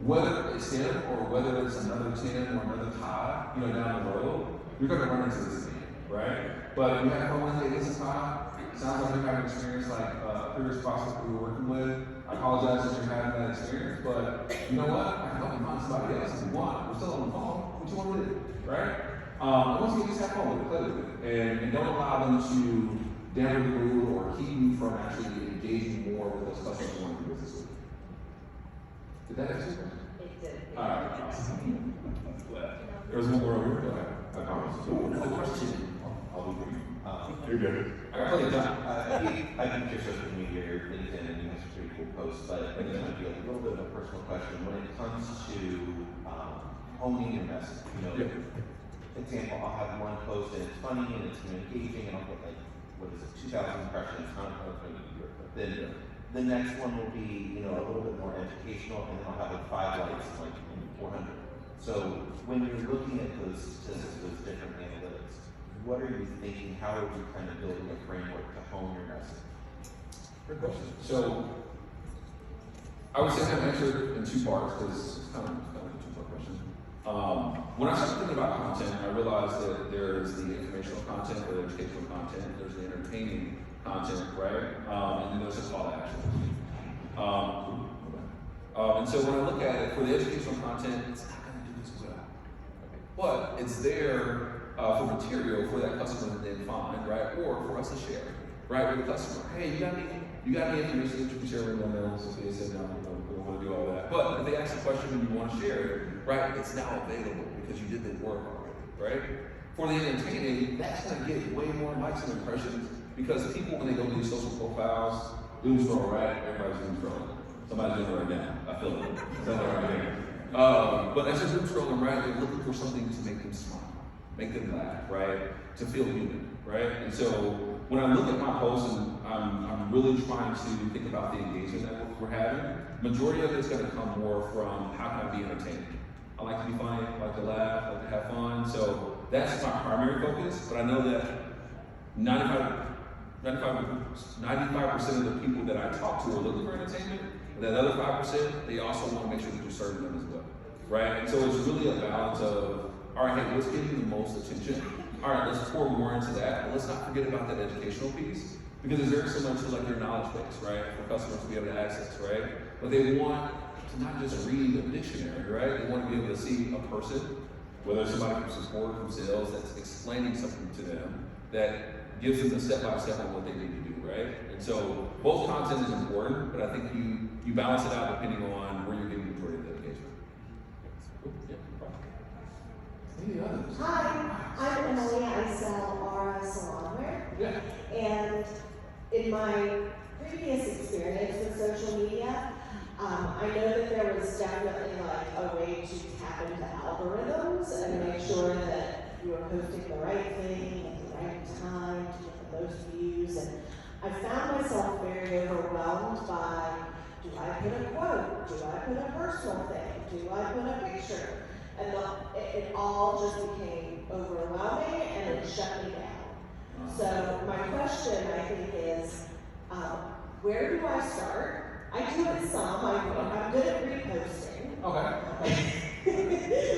whether it's him or whether it's another Tim or another Todd, down the road, you're going to run into this again, right? But you have fun with it, listen, Todd. Sounds like you're having an experience like a previous prospect we were working with. I apologize that you're having that experience, but you know what? I can help you find somebody else if you want. We're still on the phone. What you want to do, right? Once you just have fun with it, play with it, and don't allow them to dampen the mood or keep you from actually engaging more with those customers you want to do business with. Did that answer your question? It did. All right. Awesome. There was one more over here. Go ahead. I promise. Another question. I'll do for you. You're good. I got plenty of time. I think your social media, your LinkedIn, and you have some pretty cool posts, but I think it might be a little bit of a personal question when it comes to honing your message. Example, I'll have one post and it's funny and it's engaging and I'll get 2,000 impressions, not but then the next one will be, a little bit more educational, and then I'll have 5 likes and 400. So when you're looking at those statistics, those different analytics, what are you thinking? How are you kind of building a framework to hone your message? Good question. So I would say I answered in 2 parts because it's kind of a 2-part question. When I started thinking about content, I realized that there's the informational content, the educational content, there's the entertaining content, right? And then there's a call to action. And so when I look at it, for the educational content, it's not going to do as well. But it's there for material for that customer to then find, right? Or for us to share, right? With the customer. Hey, you got any information that you can share with them? So they said, no, we don't want to do all that. But if they ask a question and you want to share it, right? It's now available because you did the work already, right? For the entertaining, that's going to get way more likes and impressions because people, when they go to these social profiles, doom scroll, right? Everybody's doom scrolling. Somebody's doing it right now. I feel it. Something right there. But as you're doom scrolling, right, they're looking for something to make them smile, make them laugh, right? To feel human, right? And so when I look at my posts and I'm really trying to think about the engagement that we're having, majority of it's going to come more from how can I be entertaining. I like to be funny, I like to laugh, I like to have fun. So that's my primary focus, but I know that 95% of the people that I talk to are looking for entertainment, but that other 5%, they also want to make sure that you're serving them as well, right? And so it's really a balance of, all right, hey, what's getting the most attention? All right, let's pour more into that, but let's not forget about that educational piece, because it's very similar to like their knowledge base, right? For customers to be able to access, right? But they want to not just read a dictionary, right? They want to be able to see a person, whether it's somebody from support, from sales, that's explaining something to them that gives them the step-by-step on what they need to do, right? And so both content is important, but I think you balance it out depending on where you're getting the majority of the engagement. Cool. Yeah, no problem. Any others? Hi, I'm Emily. I sell Aura salonware. Yeah. And in my previous experience with social media, I know that there was definitely like a way to tap into algorithms and make sure that you were posting the right thing at the right time to get the most views. And I found myself very overwhelmed by, do I put a quote? Do I put a personal thing? Do I put a picture? And it all just became overwhelming and it shut me down. So my question, I think, is where do I start? I do it some. I'm good at reposting. Okay.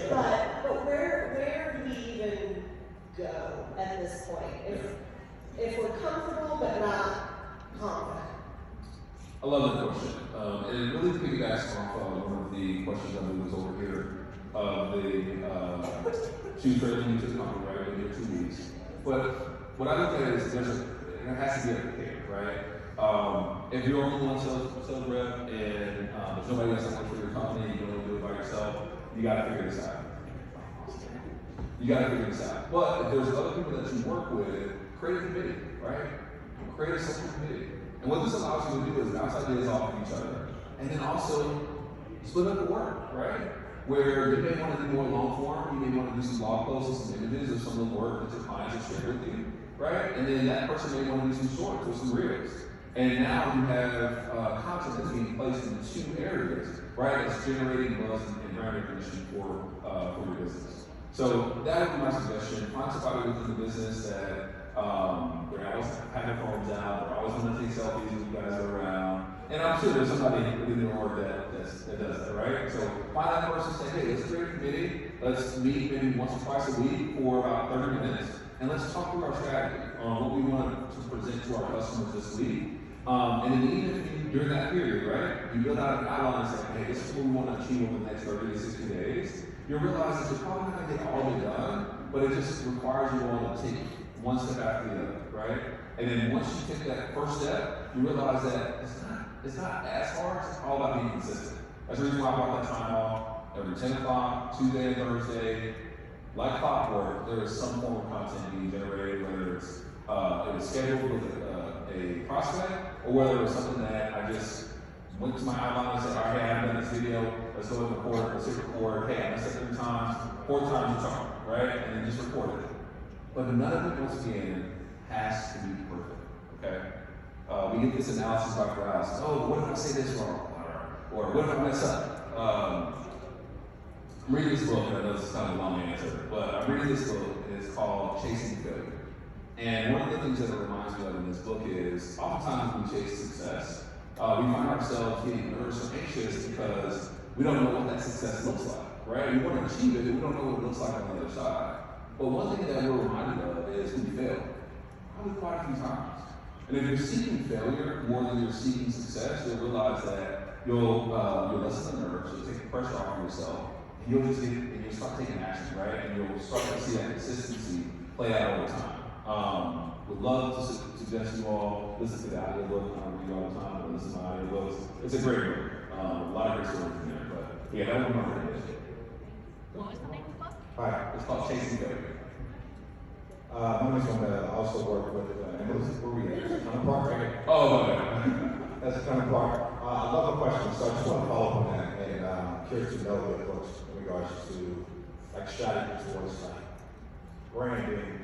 but where do we even go at this point? If we're comfortable but not confident. I love that question. And it really piggybacks off one of the questions that was over here. She was fairly new to the company, right? Maybe 2 weeks. But what I look at is there has to be a pair, right? If you're only one sales rep and there's nobody else that works for your company, you don't do it by yourself, you gotta figure this out. But if there's other people that you work with, create a committee, right? Create a social committee. And what this allows you to do is bounce ideas off of each other. And then also split up the work, right? Where you may want to do more long form, you may want to do some blog posts and some images of some of the work that your clients have shared with you, right? And then that person may want to do some shorts or some reels. And now you have content that's being placed in two areas, right? That's generating buzz and brand recognition for your business. So that would be my suggestion. Find somebody within the business that they're always having phones out, they're always want to take selfies when you guys are around. And I'm sure there's somebody within the org that does that, right? So find that person, say, hey, let's create a committee, let's meet maybe once or twice a week for about 30 minutes, and let's talk through our strategy on what we want to present to our customers this week. And then even if you, during that period, right, you build out an outline and say, hey, this is what we want to achieve over the next 30 to 60 days, you'll realize that you're probably not going to get all of it done, but it just requires you all to take one step after the other, right? And then once you take that first step, you realize that it's not as hard, it's all about being consistent. That's the reason why I brought that time off every 10 o'clock, Tuesday and Thursday. Like clockwork, there is some form of content being generated, whether it was scheduled with a prospect, or whether it was something that I just went to my outline and said, all right, hey, I haven't done this video, let's go and record it, let's hit record, hey, I'm gonna set 3 times, 4 times the charm, right? And then just record it. But none of it, once again, has to be perfect, okay? We get this analysis by paralysis. Oh, what if I say this wrong? Or what if I mess up? I'm reading this book, and I know this is kind of a long answer, but I'm reading this book, and it's called Chasing Failure. And one of the things that it reminds me of in this book is, oftentimes when we chase success, we find ourselves getting nervous or anxious because we don't know what that success looks like, right? We want to achieve it, but we don't know what it looks like on the other side. But one thing that we're reminded of is when you fail, probably quite a few times. And if you're seeking failure more than you're seeking success, you'll realize that you'll lessen the nerves, you'll take the pressure off of yourself, and you'll start taking action, right? And you'll start to see that consistency play out over time. Would love to suggest you all listen to the audiobook. I don't read all the time, but listen to my audiobooks. It's a great book. A lot of great stories in there, but yeah, that would be my recommendation. What was the name of the book? Alright, it's called Chasing Failure. I'm just going to also work with, where we at? Kind of part, right? Oh, okay. That's kind of part. I love the question, so I just want to follow up on that, and curious to know your thoughts in regards to like strategy towards like branding,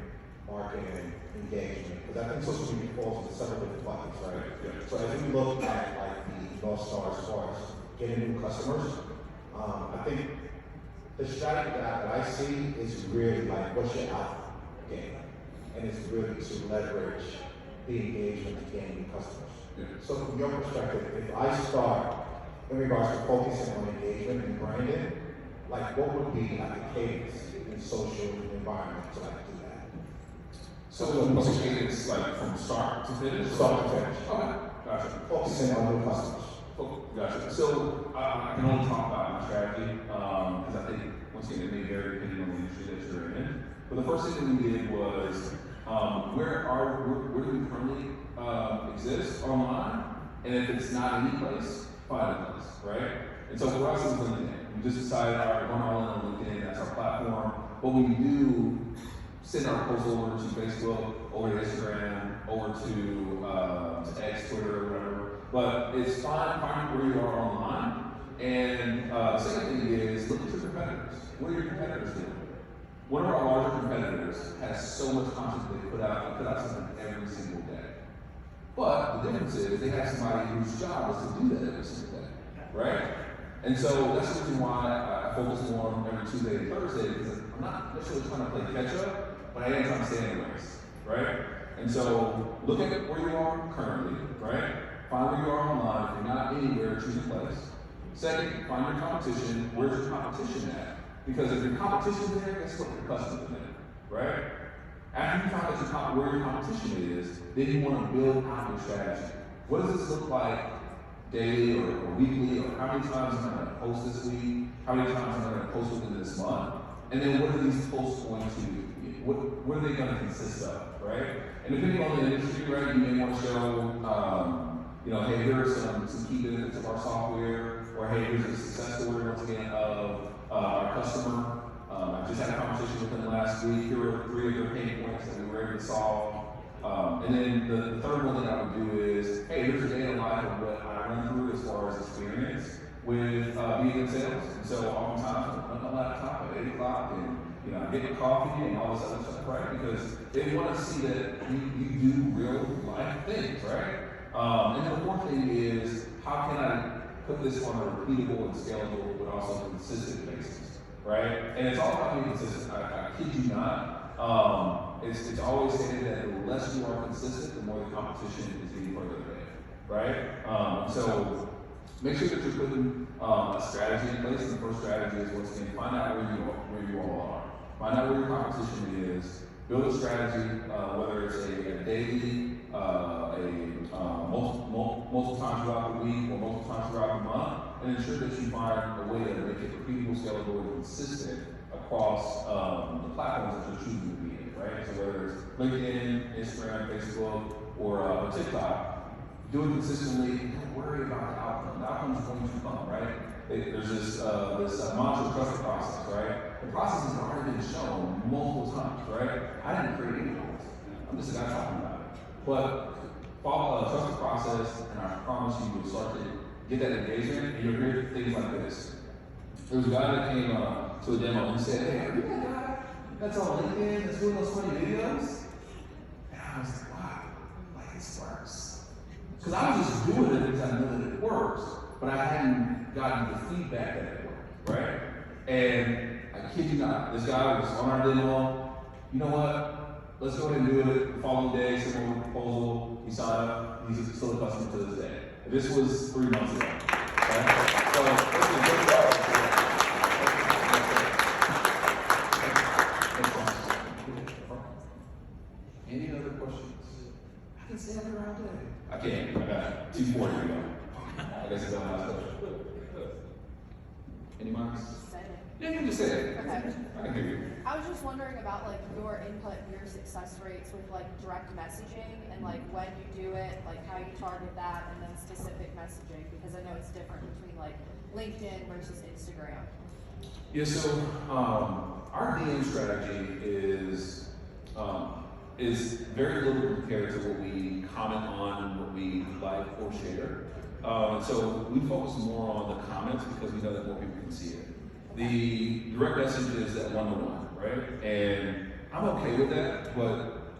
marketing, engagement, because I think social media falls into several different buckets, right? Yeah. So as we look at like the North Star as far as getting new customers, I think the strategy that I see is really like what's your alpha game, and it's really to leverage the engagement to gain new customers. Yeah. So from your perspective, if I start in regards to focusing on engagement and branding, like what would be like a cadence in social environment to like do that? So what's the cadence like from start to finish? Start to finish. Okay, gotcha. Focusing on new customers. Oh, gotcha. So I can only talk about my strategy because I think once again it may vary depending on the industry that you're in. But the first thing that we did was where do we currently exist online, and if it's not any place, find a place, right? And so for us, it's LinkedIn. We just decided, all right, we're all in on LinkedIn. That's our platform. But we do send our posts over to Facebook, over to Instagram, over to X, Twitter, or whatever. But it's fine finding where you are online. And the second thing is look at your competitors. What are your competitors doing? One of our larger competitors has so much content they put out something every single day. But the difference is they have somebody whose job is to do that every single day, right? And so that's the reason why I focus more on every Tuesday and Thursday, because I'm not necessarily trying to play catch up, but I am trying to stay in the race, right? And so look at where you are currently, right? Find where you are online. If you're not anywhere, choose a place. Second, find your competition. Where's your competition at? Because if your competition's there, guess what? Your customers are there, right? After you find out where your competition is, then you want to build out your strategy. What does this look like daily or weekly, or how many times am I going to post this week? How many times am I going to post within this month? And then what are these posts going to be? What are they going to consist of, right? And depending on the industry, right, you may want to show, hey, here are some key benefits of our software, or hey, here's a success story once again of our customer. I just had a conversation with them last week. Here were 3 of their pain points that we were able to solve. And then the third one that I would do is, hey, here's a day in life of what I run through as far as experience. with being in sales. And so oftentimes I'm on my laptop at 8 o'clock and I get my coffee and all this other stuff, right? Because they want to see that you do real life things, right? And then the fourth thing is, how can I put this on a repeatable and scalable, but also consistent basis, right? And it's all about being consistent. I kid you not. It's always stated that the less you are consistent, the more the competition is being further away, right? So make sure that you're putting a strategy in place. And the first strategy is once again, find out where you all are. Find out where your competition is. Build a strategy, whether it's a daily, multiple times throughout the week or multiple times throughout the month, and ensure that you find a way to make it repeatable, scalable, and consistent across the platforms that you're choosing to be in, right? So whether it's LinkedIn, Instagram, Facebook, or TikTok, do it consistently. Don't worry about the outcome. The outcome is going to come, right? There's this mantra, trust the process, right? The process has already been shown multiple times, right? I didn't create any of this. I'm just a guy talking about it. But trust the process, and I promise you'll start to get that engagement, and you'll hear things like this. There was a guy that came to a demo and he said, "Hey, are you that guy that's on LinkedIn that's doing those funny videos?" And I was like, wow, like this works. Because I was just doing it because I know that it works, but I hadn't gotten the feedback that it worked, right? And I kid you not, this guy was on our demo. You know what? Let's go ahead and do it. The following day, sent over a proposal. He signed up. He's still a customer to this day. This was 3 months ago. Right? So this is a good start. Any other questions? I can stay up here all day. I can't. I got 240 to go. I guess it's the last question. Any mics? Yeah, you can just say it. Okay. I can hear you. I was just wondering about like your input, your success rates with like direct messaging and like when you do it, like how you target that, and then specific messaging, because I know it's different between like LinkedIn versus Instagram. Yeah, so our DM strategy is very little compared to what we comment on, what we like or share. So we focus more on the comments because we know that more people can see it. The direct message is that one-to-one, right? And I'm okay with that, but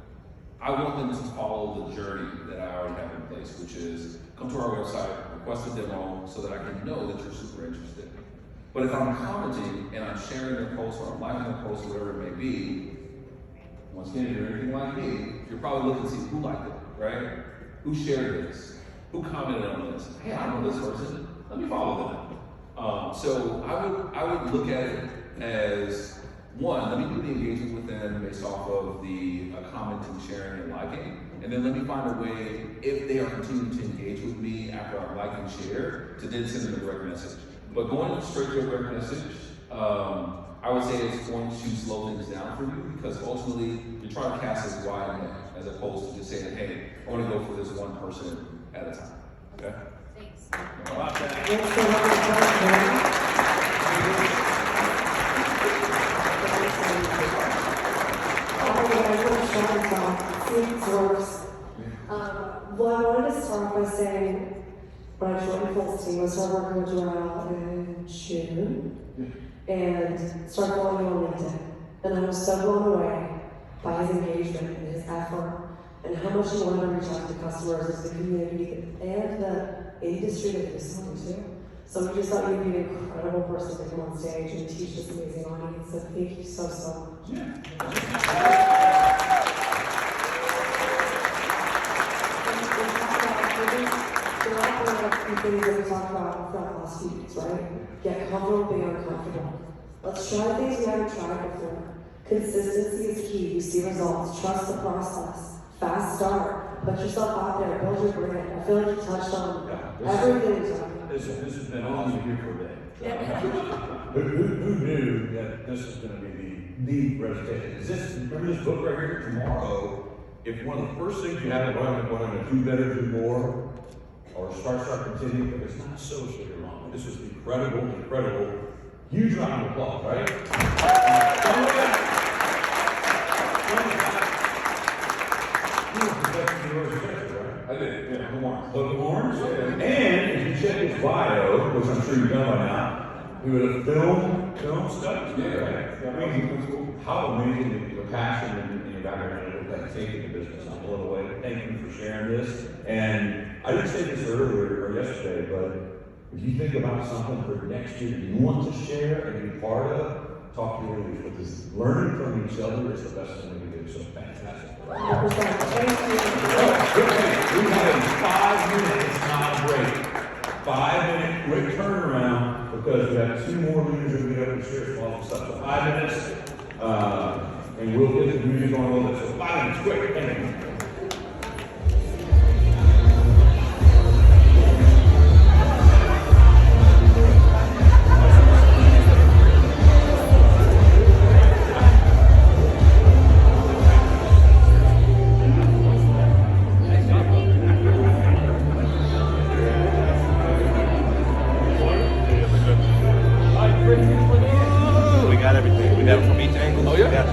I want them to follow the journey that I already have in place, which is come to our website, request a demo so that I can know that you're super interested. But if I'm commenting and I'm sharing their post or I'm liking their post or whatever it may be, once again, if you're anything like me, you're probably looking to see who liked it, right? Who shared this? Who commented on this? Hey, I know this person. Let me follow them. So I would look at it as one, let me do the engagement with them based off of the commenting, sharing, and liking, and then let me find a way, if they are continuing to engage with me after I like and share, to then send them a direct message. But going straight to a direct message, I would say it's going to slow things down for you because ultimately you're trying to cast this wide net as opposed to just saying, hey, I want to go for this one person at a time. Okay? Thanks. Well, I wanted to start by saying when I joined Fullsteam, I started working with Joel in June and started following him on LinkedIn. And I was so blown away by his engagement and his effort and how much he wanted to reach out to customers, the community, and the industry that he was selling to. So we just thought you'd be an incredible person to come on stage and teach this amazing audience. So thank you so much. There are a few things that we talked about throughout the last few weeks, right? Get comfortable being uncomfortable. Let's try things we haven't tried before. Consistency is key. You see results. Trust the process. Fast start. Put yourself out there. Build your brand. I feel like you touched on everything we talked about. This has been all you here for a day. Who knew that this is going to be the presentation? Remember this book right here? Tomorrow, if one of the first things you have to learn is going to do better, do more, or start, continue, but it's not so long. This is incredible. Huge round of applause, right? I did, yeah, the orange. Orange? And if you check his bio, which I'm sure you've done by now, we would have film studies. Yeah, Right? I mean, how amazing your passion and your background and what that taking the business. I'm blown away. Thank you for sharing this. And I didn't say this earlier or yesterday, but if you think about something for next year you want to share and be part of, talk to your leaders, because learning from each other is the best thing we can do. So fantastic. 100%. Thank you. Oh, we have a 5 minute, it's not a break. 5 minute quick turnaround because we have 2 more leaders that we have to share small stuff. So 5 minutes, and we'll get the music on a little bit. So 5 minutes, quick. Thank you. We got everything. We have it from each angle. Oh, yeah?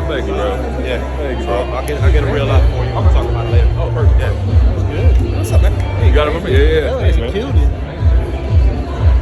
Thank you, bro. Yeah. Thanks, So bro. I'll get a real lot for you. I'm talking about it later. Oh, perfect. Yeah. What's good? What's up, man? Hey, you got it from me? Yeah. Thanks, man. Killed it.